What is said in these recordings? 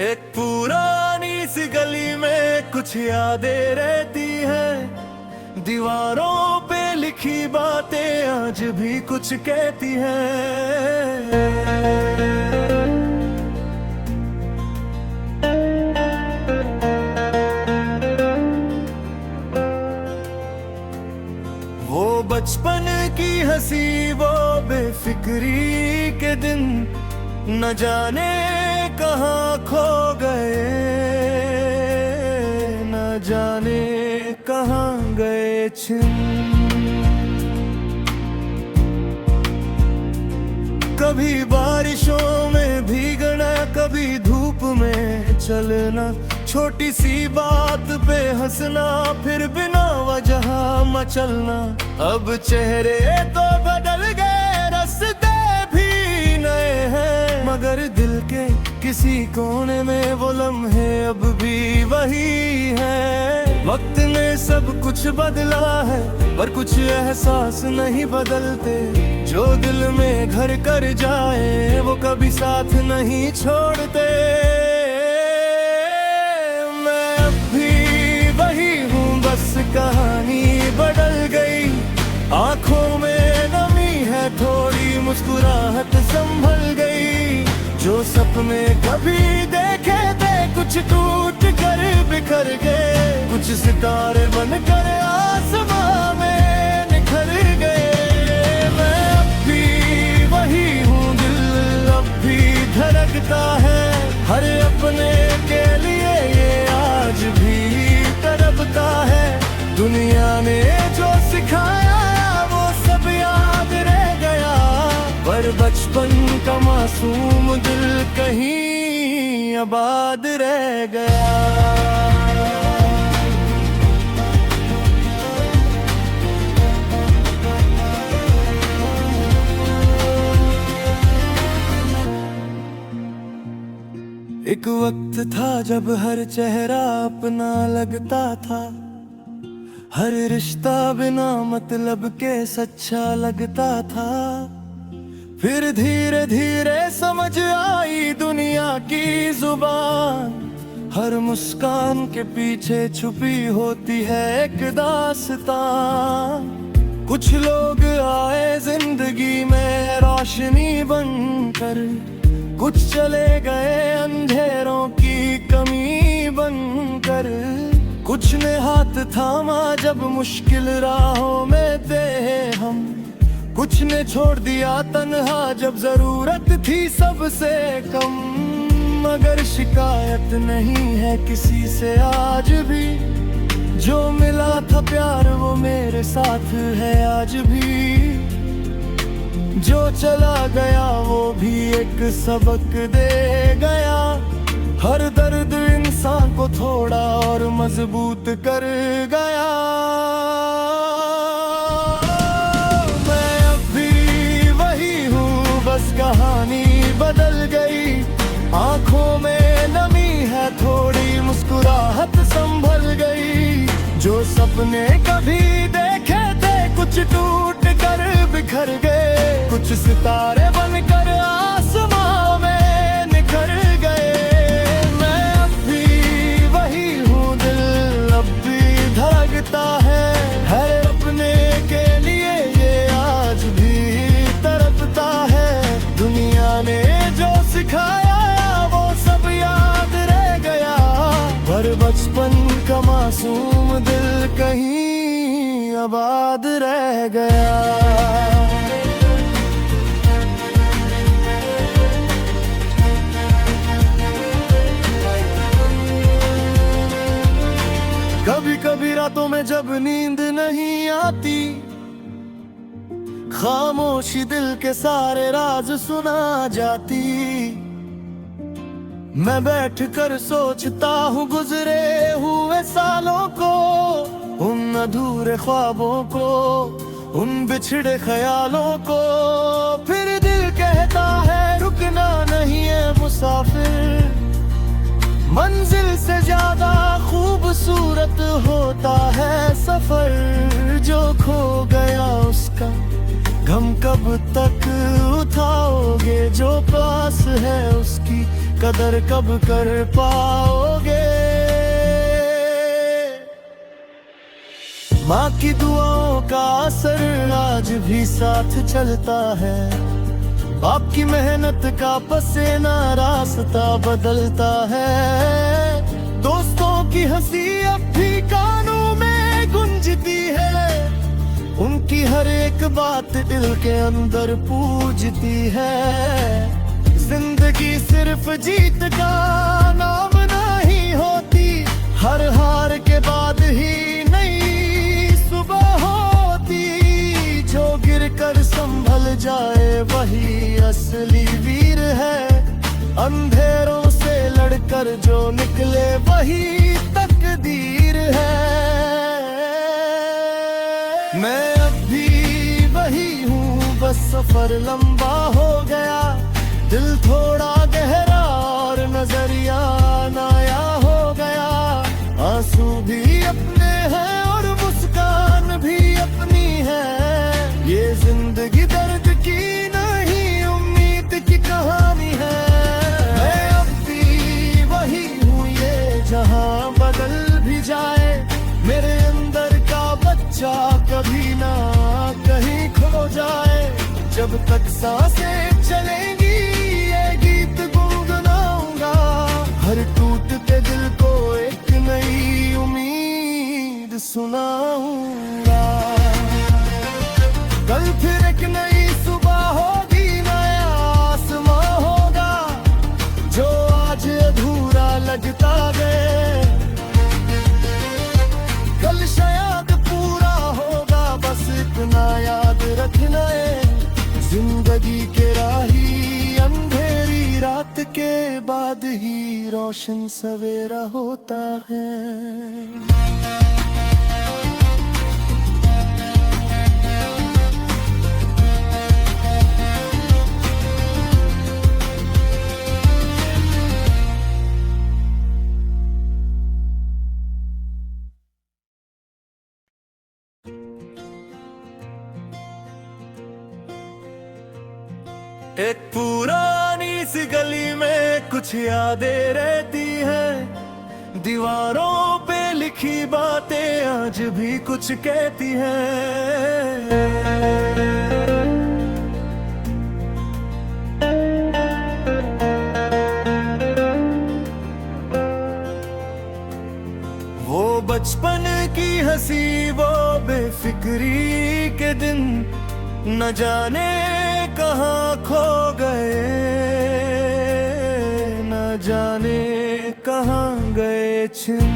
एक पुरानी सी गली में कुछ यादें रहती है, दीवारों पे लिखी बातें आज भी कुछ कहती हैं। वो बचपन की हंसी, वो बेफिक्री के दिन, न जाने कहाँ खो गए, न जाने कहाँ गए छिन। कभी बारिशों में भीगना, कभी धूप में चलना, छोटी सी बात पे हंसना, फिर बिना वजह मचलना। अब चेहरे तो बदल गए, रास्ते भी नए हैं, मगर दिल के किसी कोने में वो लम्हे अब भी वही है। वक्त ने सब कुछ बदला है, पर कुछ एहसास नहीं बदलते। जो दिल में घर कर जाए, वो कभी साथ नहीं छोड़ते। मैं अब भी वही हूँ, बस कहानी बदल गई। आंखों में नमी है, थोड़ी मुस्कुराहट संभल गई। जो सपने कभी देखे थे, कुछ टूट कर बिखर गए। कुछ सितारे बनकर आसमां में निखर गए। मैं अब भी वही हूँ, दिल अब भी धड़कता है। हर अपने के लिए ये आज भी तड़पता है। दुनिया ने जो सिखाया वो सब याद रह गया, पर बचपन का मासूम दिल कहीं आबाद रह गया। एक वक्त था जब हर चेहरा अपना लगता था, हर रिश्ता बिना मतलब के सच्चा लगता था। फिर धीरे धीरे समझ आई दुनिया की जुबान, हर मुस्कान के पीछे छुपी होती है एक दास्तान। कुछ लोग आए जिंदगी में रोशनी बनकर, कुछ चले गए अंधेरों की कमी बनकर। कुछ ने हाथ थामा जब मुश्किल राहों में थे हम, कुछ ने छोड़ दिया तन्हा जब जरूरत थी सबसे कम। मगर शिकायत नहीं है किसी से आज भी, जो मिला था प्यार वो मेरे साथ है आज भी। जो चला गया वो भी एक सबक दे गया, हर दर्द इंसान को थोड़ा और मजबूत कर गया। मैं अब भी वही हूँ, बस कहानी बदल गई। आंखों में नमी है, थोड़ी मुस्कुराहट संभल गई। जो सपने कभी देखे थे, कुछ टूट कर बिखर गए। कुछ सितारे बनकर आसमां में निखर गए। मैं अब भी वही हूँ, दिल अब भी धड़कता है। हर अपने के लिए ये आज भी तड़पता है। दुनिया ने जो सिखाया वो सब याद रह गया, पर बचपन का मासूम दिल कहीं आबाद रह गया। कभी कभी रातों में जब नींद नहीं आती, खामोशी दिल के सारे राज सुना जाती। मैं बैठ कर सोचता हूँ गुजरे हुए सालों को, उन अधूरे ख्वाबों को, उन बिछड़े ख्यालों को। फिर दिल कहता है रुकना नहीं है मुसाफिर, मंजिल से ज्यादा खूबसूरत होता है सफर। जो खो गया उसका गम कब तक उठाओगे, जो पास है उसकी कदर कब कर पाओगे। माँ की दुआओं का असर आज भी साथ चलता है, बाप की मेहनत का पसीना रास्ता बदलता है। दोस्तों की हंसी अब भी कानों में गूंजती है, उनकी हर एक बात दिल के अंदर पूजती है। जिंदगी सिर्फ जीत का नाम नहीं होती, हर हार के बाद ही नई सुबह होती। जो गिर कर संभल जाए वही असली वीर है, अंधेरों से लड़कर जो निकले वही तकदीर है। मैं अब भी वही हूँ, बस सफर लंबा हो गया, दिल थोड़ा गहरा और नजरिया नया हो गया। आंसू भी अपने हैं और मुस्कान भी अपनी है, ये जिंदगी दर्द की नहीं उम्मीद की कहानी है। मैं अब भी वही हूँ, ये जहां बदल भी जाए, मेरे अंदर का बच्चा कभी ना कहीं खो जाए। जब तक सांसें चलेंगी ये गीत गुनगुनाऊंगा, हर टूटते दिल को एक नई उम्मीद सुनाऊंगा। कल फिर एक नई सुबह होगी, नया आसमां होगा, जो आज अधूरा लगता गए कल शायद पूरा होगा। बस इतना याद रखना है, जिंदगी के राही अंधेरी रात के बाद ही रोशन सवेरा होता है। एक पुरानी सी गली में कुछ यादें रहती हैं, दीवारों पे लिखी बातें आज भी कुछ कहती हैं। वो बचपन की हंसी, वो बेफिक्री के दिन, न जाने कहाँ खो गए, न जाने कहाँ गए छिन।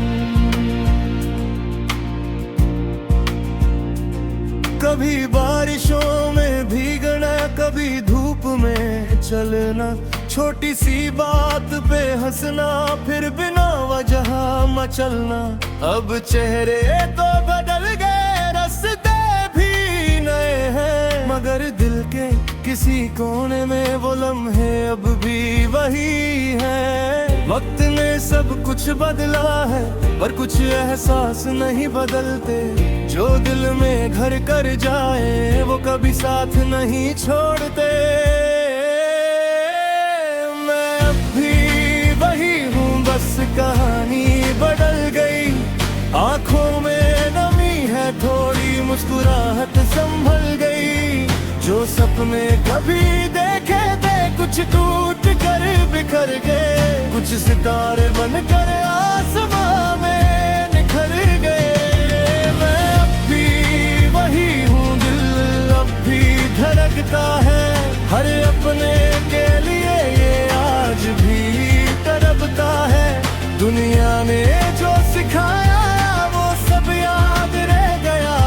कभी बारिशों में भीगना, कभी धूप में चलना, छोटी सी बात पे हंसना, फिर बिना वजह मचलना। अब चेहरे तो बदल गए, रास्ते भी नए हैं, मगर दिल के किसी कोने में वो लम्हे अब भी वही है। वक्त ने सब कुछ बदला है, पर कुछ एहसास नहीं बदलते, जो दिल में घर कर जाए वो कभी साथ नहीं छोड़ते। मैं अब भी वही हूँ, बस कहानी बदल गई, आंखों में नमी है, थोड़ी मुस्कुराहट संभल गई। जो सपने कभी देखे थे कुछ टूट कर बिखर गए, कुछ सितारे बनकर आसमां में निखर गए। मैं अब भी वही हूँ, दिल अब भी धड़कता है, हर अपने के लिए ये आज भी तड़पता है। दुनिया ने जो सिखाया वो सब याद रह गया,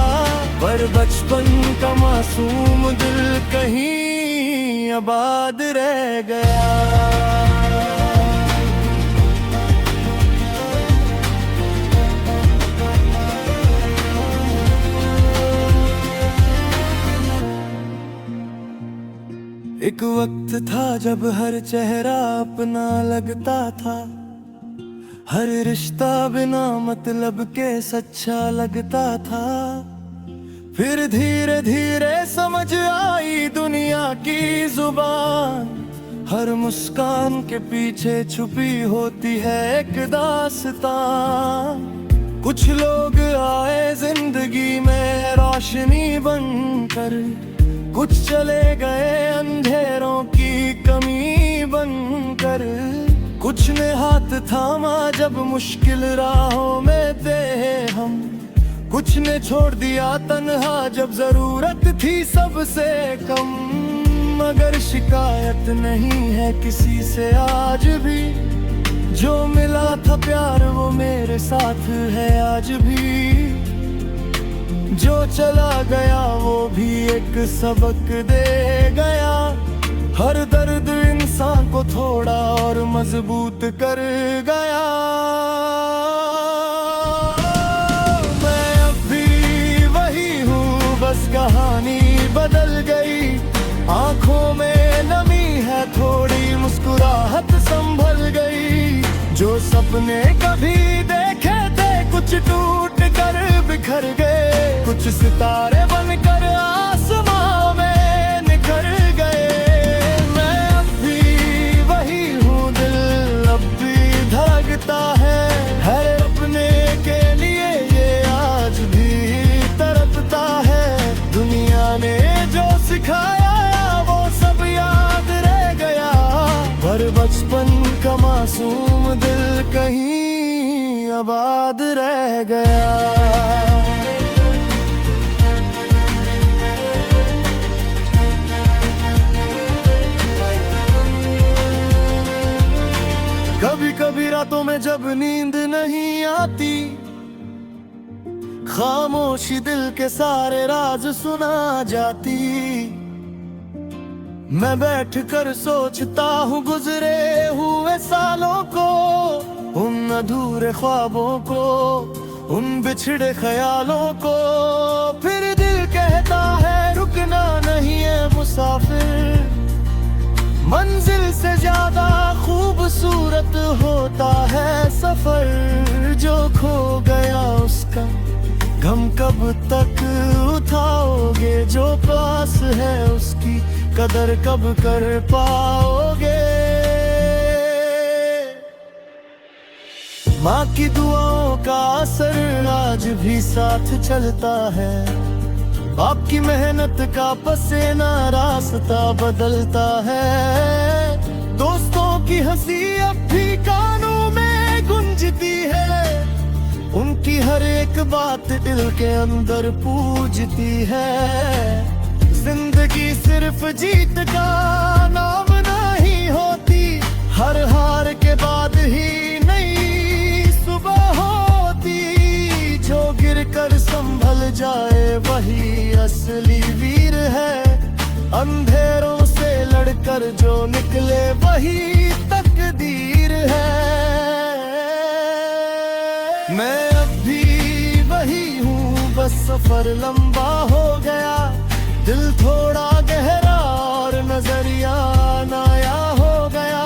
पर बचपन का मासूम दिल कहीं आबाद रह गया। एक वक्त था जब हर चेहरा अपना लगता था, हर रिश्ता बिना मतलब के सच्चा लगता था। फिर धीरे धीरे समझ आई दुनिया की जुबान, हर मुस्कान के पीछे छुपी होती है एक दास्तां। कुछ लोग आए जिंदगी में रोशनी बनकर, कुछ चले गए अंधेरों की कमी बनकर। कुछ ने हाथ थामा जब मुश्किल राहों में थे हम, कुछ ने छोड़ दिया तन्हा जब जरूरत थी सबसे कम। मगर शिकायत नहीं है किसी से आज भी, जो मिला था प्यार वो मेरे साथ है आज भी। जो चला गया वो भी एक सबक दे गया, हर दर्द इंसान को थोड़ा और मजबूत कर गया। मैं अब भी वही हूँ, बस कहानी बदल गई। आंखों में नमी है, थोड़ी मुस्कुराहट संभल गई। जो सपने कभी देखे थे कुछ टूट कर बिखर गए, कुछ सितारे बनकर आसमां में निखर गए। मैं अब भी वही हूँ, दिल अब भी धड़कता है अपने के लिए ये आज भी तड़पता है। दुनिया ने जो सिखाया वो सब याद रह गया, पर बचपन का मासूम दिल कहीं आबाद रह गया। कभी कभी रातों में जब नींद नहीं आती, खामोशी दिल के सारे राज सुना जाती। मैं बैठ कर सोचता हूँ गुजरे हुए सालों को, उन अधूरे ख्वाबों को, उन बिछड़े ख्यालों को। फिर दिल कहता है रुकना नहीं है मुसाफिर, मंजिल से ज्यादा खूबसूरत होता है सफर। जो खो गया उसका गम कब तक उठाओगे, जो पास है उसकी कदर कब कर पाओगे। माँ की दुआओं का असर आज भी साथ चलता है, बाप की मेहनत का पसीना रास्ता बदलता है। दोस्तों की हंसी अब भी कानों में गूंजती है, उनकी हर एक बात दिल के अंदर पूजती है। जिंदगी सिर्फ जीत का नाम नहीं होती, हर हार के बाद ही नई सुबह होती। जो गिर कर संभल जाए वही असली वीर है, अंधेरों से लड़कर जो निकले वही तकदीर है। मैं अब भी वही हूँ, बस सफर लंबा हो गया। दिल थोड़ा गहरा और नजरिया नया हो गया।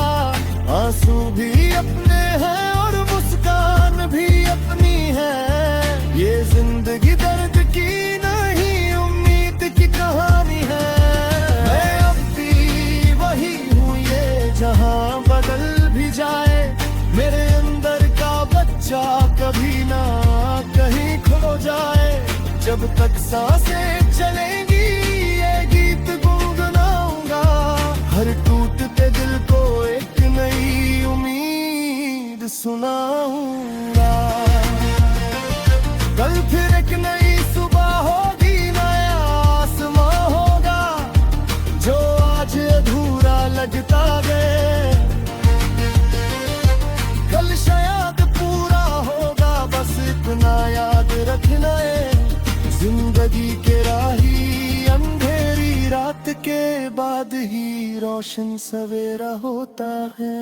आंसू भी अपने हैं और मुस्कान भी अपनी है। ये जिंदगी दर्द की नहीं उम्मीद की कहानी है। मैं अब भी वही हूँ, ये जहां बदल भी जाए, मेरे अंदर का बच्चा कभी ना कहीं खो जाए। जब तक सांसें चलेंगी ये गीत गुनगुनाऊंगा, हर टूटते दिल को एक नई उम्मीद सुनाऊंगा। कल फिर एक नई सुबह होगी, नया आसमां होगा, जो आज अधूरा लगता गए कल शायद पूरा होगा। बस इतना याद रखना है, जिंदगी के राही अंधेरी रात के बाद ही रोशन सवेरा होता है।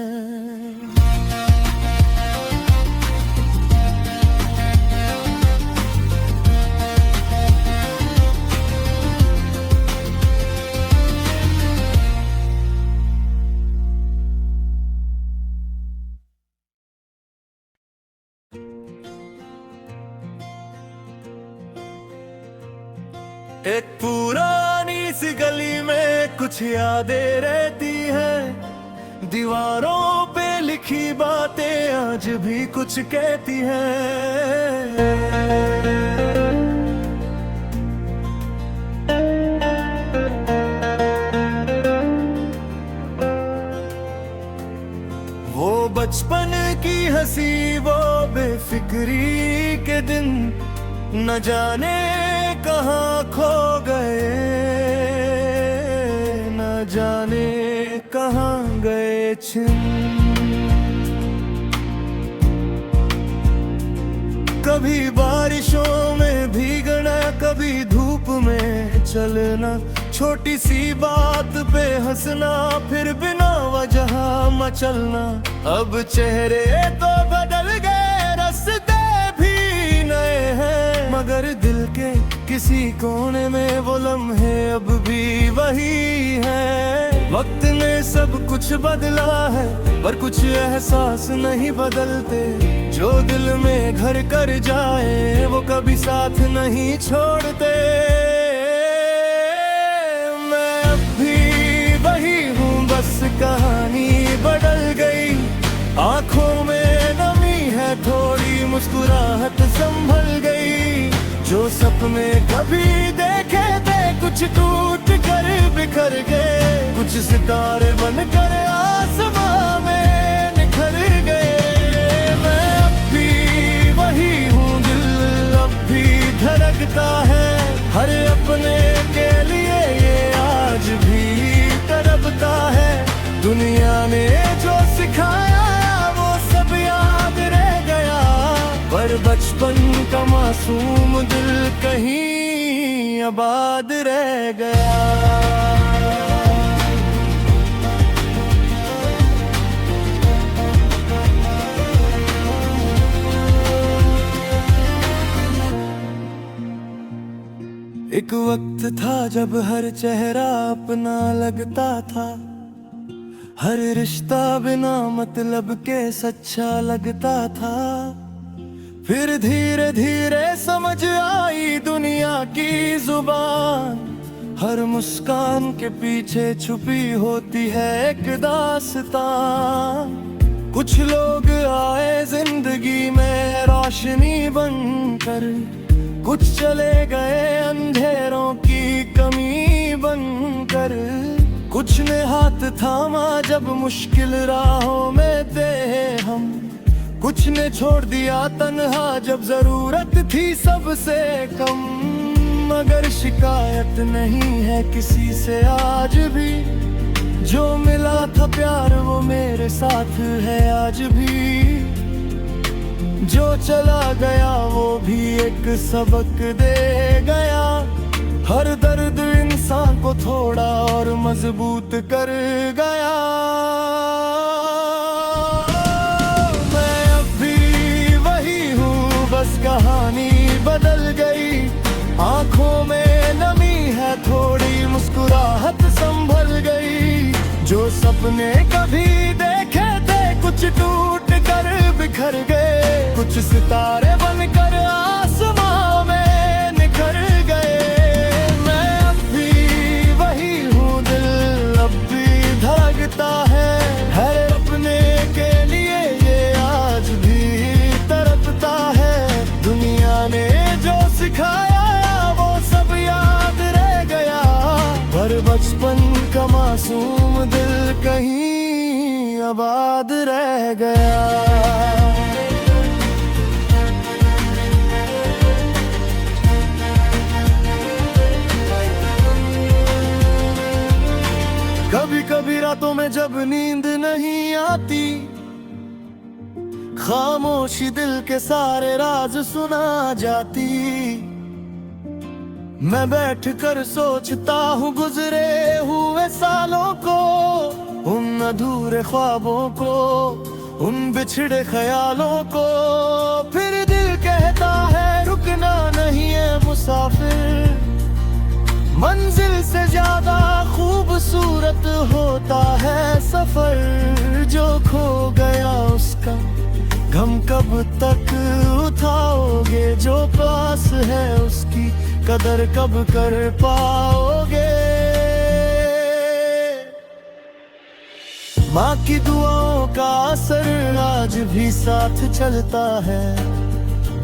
एक पुरानी सी गली में कुछ यादें रहती हैं, दीवारों पे लिखी बातें आज भी कुछ कहती हैं। वो बचपन की हंसी, वो बेफिक्री के दिन न जाने कहाँ खो गए, न जाने कहाँ गए छिन। कभी बारिशों में भीगना, कभी धूप में चलना, छोटी सी बात पे हंसना, फिर बिना वजह मचलना। अब चेहरे तो बदल गए, रास्ते भी नए हैं, मगर दिल के किसी कोने में वो लम्हे अब भी वही हैं। वक्त ने सब कुछ बदला है, पर कुछ एहसास नहीं बदलते। जो दिल में घर कर जाए, वो कभी साथ नहीं छोड़ते। मैं अब भी वही हूँ, बस कहानी बदल गई। आंखों में नमी है, थोड़ी मुस्कुराहट संभल गई। जो सपने कभी देखे थे, कुछ टूट कर बिखर गए, कुछ सितारे बनकर आसमां में निखर गए। मैं अब भी वही हूँ, दिल अब भी धड़कता है, हर अपने के लिए ये आज भी तड़पता है। दुनिया ने जो सिखाया वो सब याद रह गया, पर बचपन का मासूम दिल कहीं आबाद रह गया। एक वक्त था जब हर चेहरा अपना लगता था, हर रिश्ता बिना मतलब के सच्चा लगता था। फिर धीरे धीरे समझ आई दुनिया की जुबान, हर मुस्कान के पीछे छुपी होती है एक दास्तां। कुछ लोग आए जिंदगी में रोशनी बनकर, कुछ चले गए अंधेरों की कमी बनकर। कुछ ने हाथ थामा जब मुश्किल राहों में थे हम, कुछ ने छोड़ दिया तन्हा जब जरूरत थी सबसे कम। मगर शिकायत नहीं है किसी से आज भी, जो मिला था प्यार वो मेरे साथ है आज भी। जो चला गया वो भी एक सबक दे गया, हर दर्द इंसान को थोड़ा और मजबूत कर गया। मैं अब भी वही हूँ, बस कहानी बदल गई। आंखों में नमी है, थोड़ी मुस्कुराहट संभल गई। जो सपने कभी देखे थे, कुछ टूट कर बिखर गए, कुछ सितारे बनकर आसमां में निखर गए। मैं अब भी वही हूँ, दिल अब भी धड़कता है, हर अपने के लिए ये आज भी तड़पता है। दुनिया ने जो सिखाया वो सब याद रह गया, पर बचपन का मासूम दिल कहीं आबाद रह गया। कभी कभी रातों में जब नींद नहीं आती, खामोशी दिल के सारे राज सुना जाती। मैं बैठ कर सोचता हूँ गुजरे हुए सालों को, उन अधूरे ख्वाबों को, उन बिछड़े ख्यालों को। फिर दिल कहता है रुकना नहीं है मुसाफिर, मंजिल से ज्यादा खूबसूरत होता है सफर। जो खो गया उसका गम कब तक उठाओगे, जो पास है उसकी कदर कब कर पाओगे। माँ की दुआओं का असर आज भी साथ चलता है।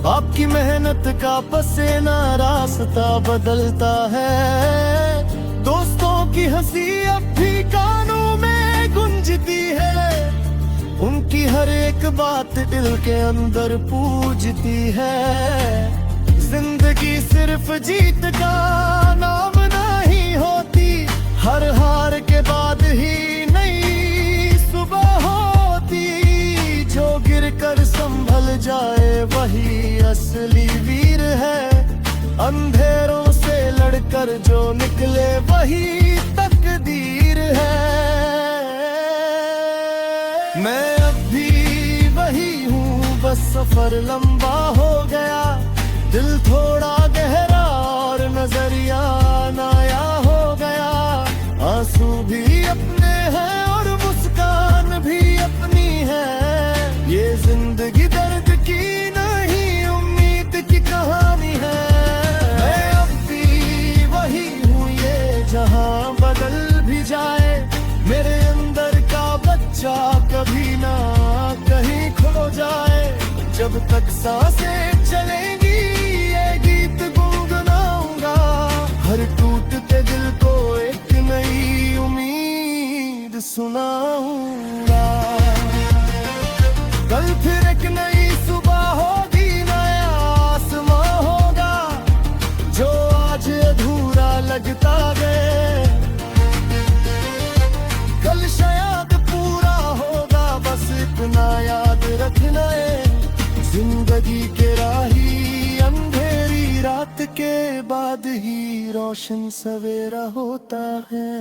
आपकी मेहनत का पसीना रास्ता बदलता है। दोस्तों की हंसी अब भी कानों में गूंजती है। उनकी हर एक बात दिल के अंदर पूजती है। जिंदगी सिर्फ जीत का नाम नहीं होती, हर हार के बाद ही नई सुबह होती। जो गिर कर संभल जाए वही असली वीर है। अंधेरों से लड़कर जो निकले वही तकदीर है। मैं अब भी वही हूँ, बस सफर लंबा हो गया। दिल थोड़ा गहरा और नजरिया नया हो गया। आंसू भी अपने हैं और मुस्कान भी अपनी है। ये जिंदगी दर्द की नहीं, उम्मीद की कहानी है। मैं अब भी वही हूँ, ये जहां बदल भी जाए। मेरे अंदर का बच्चा कभी ना कहीं खो जाए। जब तक सांसें चलेंगी ये गीत गुनगुनाऊंगा। हर टूटते दिल को एक नई उम्मीद सुनाऊंगा। कल फिर एक नई सुबह होगी, नया आसमां होगा। जो आज अधूरा लगता गए कल शायद पूरा होगा। बस इतना याद रखना है, जिंदगी के राही अंधेरी रात के बाद ही रोशन सवेरा होता है।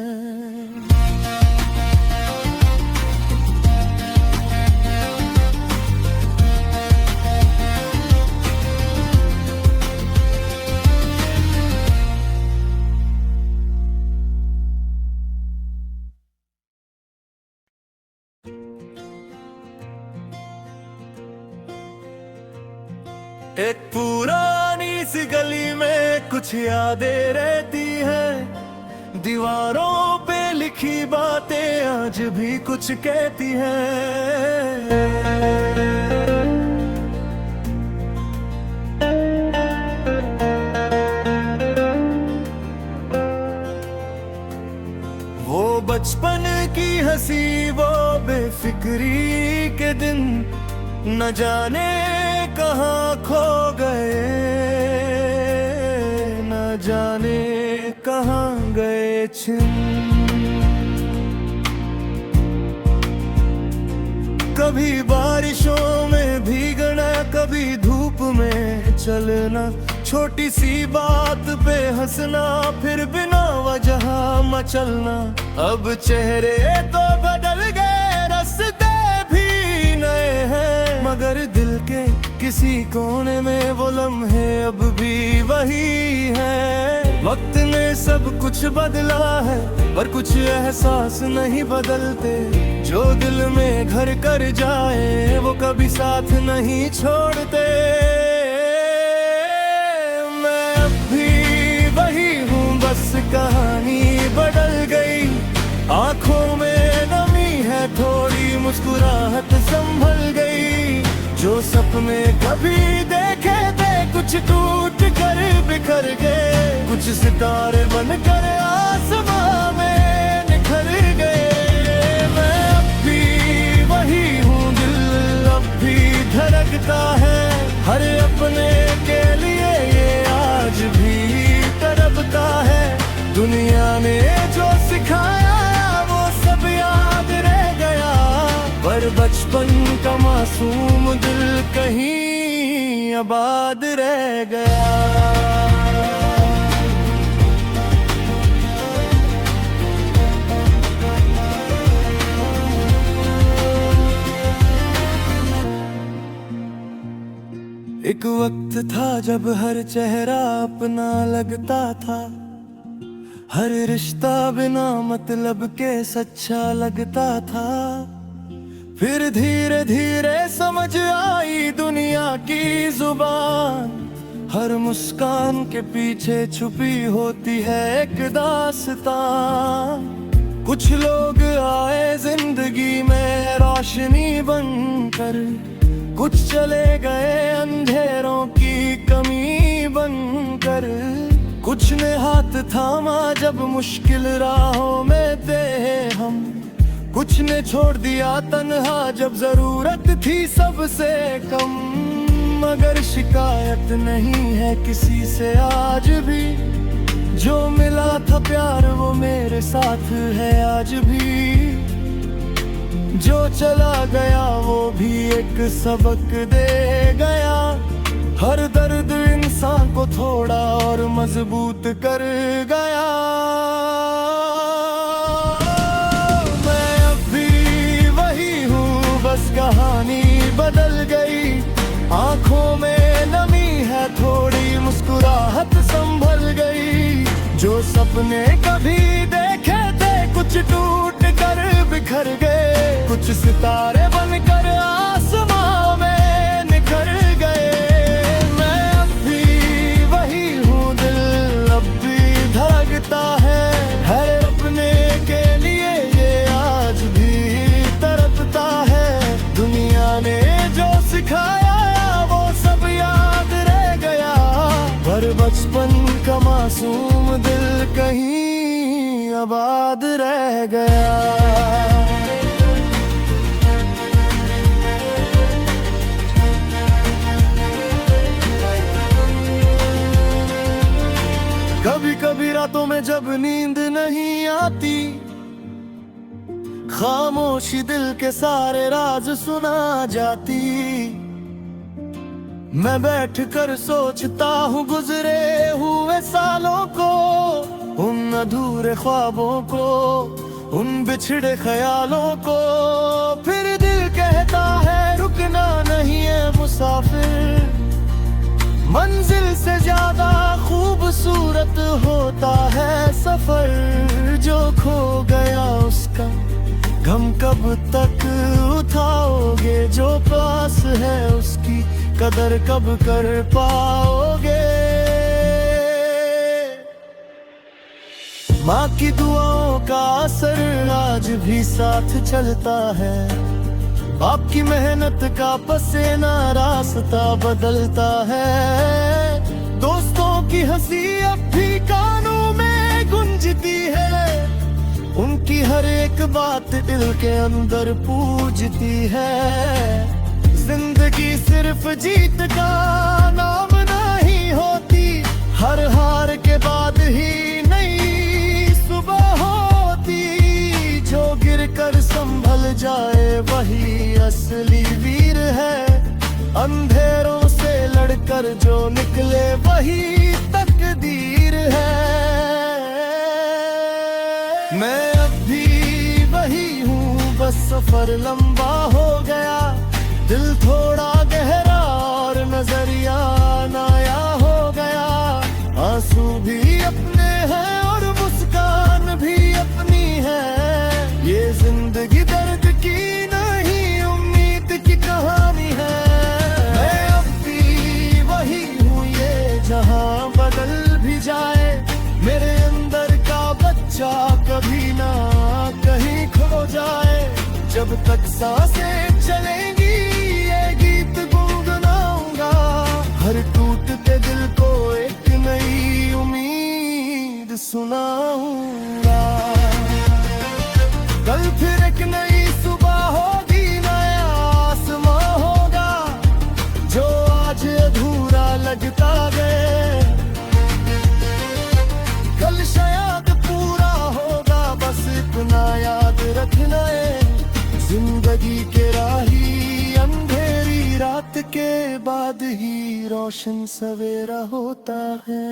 एक पुरानी सी गली में कुछ यादें रहती हैं। दीवारों पे लिखी बातें आज भी कुछ कहती हैं। वो बचपन की हंसी, वो बेफिक्री के दिन, न जाने कहाँ खो गए, न जाने कहाँ गए छिन। कभी बारिशों में भीगना, कभी धूप में चलना। छोटी सी बात पे हंसना, फिर बिना वजह मचलना। अब चेहरे तो बदल गए, रास्ते भी नए हैं, मगर दिल के किसी कोने में वो लम्हे अब भी वही है। वक्त ने सब कुछ बदला है, पर कुछ एहसास नहीं बदलते। जो दिल में घर कर जाए वो कभी साथ नहीं छोड़ते। मैं अब भी वही हूँ, बस कहानी बदल गई। आंखों में नमी है, थोड़ी मुस्कुराहट संभल गई। जो सपने कभी देखे थे कुछ टूट कर बिखर गए। कुछ सितारे बनकर आसमां में निखर गए। मैं अब भी वही हूँ, दिल अब भी धड़कता है। हर अपने के लिए ये आज भी तड़पता है। दुनिया ने जो सिखाया वो सब याद रह गया, पर बचपन का मासूम दिल कहीं आबाद रह गया। एक वक्त था जब हर चेहरा अपना लगता था। हर रिश्ता बिना मतलब के सच्चा लगता था। फिर धीरे धीरे समझ आई दुनिया की जुबान। हर मुस्कान के पीछे छुपी होती है एक दास्तां। कुछ लोग आए जिंदगी में रोशनी बनकर, कुछ चले गए अंधेरों की कमी बनकर। कुछ ने हाथ थामा जब मुश्किल राहों में थे हम, कुछ ने छोड़ दिया तन्हा जब जरूरत थी सबसे कम। मगर शिकायत नहीं है किसी से आज भी, जो मिला था प्यार वो मेरे साथ है आज भी। जो चला गया वो भी एक सबक दे गया, हर दर्द इंसान को थोड़ा और मजबूत कर गया। मैं अब भी वही हूँ, बस कहानी बदल गई। आंखों में नमी है, थोड़ी मुस्कुराहट संभल गई। जो सपने कभी देखे थे कुछ टूट कर बिखर गए, कुछ सितारे बनकर आसमां में निखर गए। मैं अब भी वही हूँ, दिल अब भी धड़कता है अपने के लिए, ये आज भी तड़पता है। दुनिया ने जो सिखाया वो सब याद रह गया, पर बचपन का मासूम दिल कहीं आबाद रह गया। कभी कभी रातों में जब नींद नहीं आती, खामोशी दिल के सारे राज सुना जाती। मैं बैठ कर सोचता हूँ गुजरे हुए सालों को, उन अधूरे ख्वाबों को, उन बिछड़े ख्यालों को। फिर दिल कहता है रुकना नहीं है मुसाफिर, मंजिल से ज्यादा खूबसूरत होता है सफर। जो खो गया उसका गम कब तक उठाओगे, जो पास है उसकी कदर कब कर पाओगे। माँ की दुआओं का असर आज भी साथ चलता है, बाप की मेहनत का पसीना रास्ता बदलता है। दोस्तों की हंसी अब भी कानों में गूंजती है, उनकी हर एक बात दिल के अंदर पूजती है। जिंदगी सिर्फ जीत का नाम नहीं होती, हर हार के बाद ही नई सुबह होती। जो गिर कर संभल जाए वही असली वीर है, अंधेरों से लड़कर जो निकले वही तकदीर है। मैं अब भी वही हूँ, बस सफर लंबा हो गया। दिल थोड़ा गहरा और नजरिया नया हो गया। आंसू भी अपने हैं और मुस्कान भी अपनी है। ये जिंदगी दर्द की नहीं उम्मीद की कहानी है। मैं अब भी वही हूँ, ये जहां बदल भी जाए, मेरे अंदर का बच्चा कभी ना कहीं खो जाए। जब तक सांसें चलेंगी ये गीत गुनगुनाऊंगा, हर टूटते दिल को एक नई उम्मीद सुनाऊंगा। कल फिर एक नई सुबह होगी, नया आसमां होगा, जो आज अधूरा लगता गए कल शायद पूरा होगा। बस इतना याद रखना है, जिंदगी के राही अंधेरी रात के बाद ही रोशन सवेरा होता है।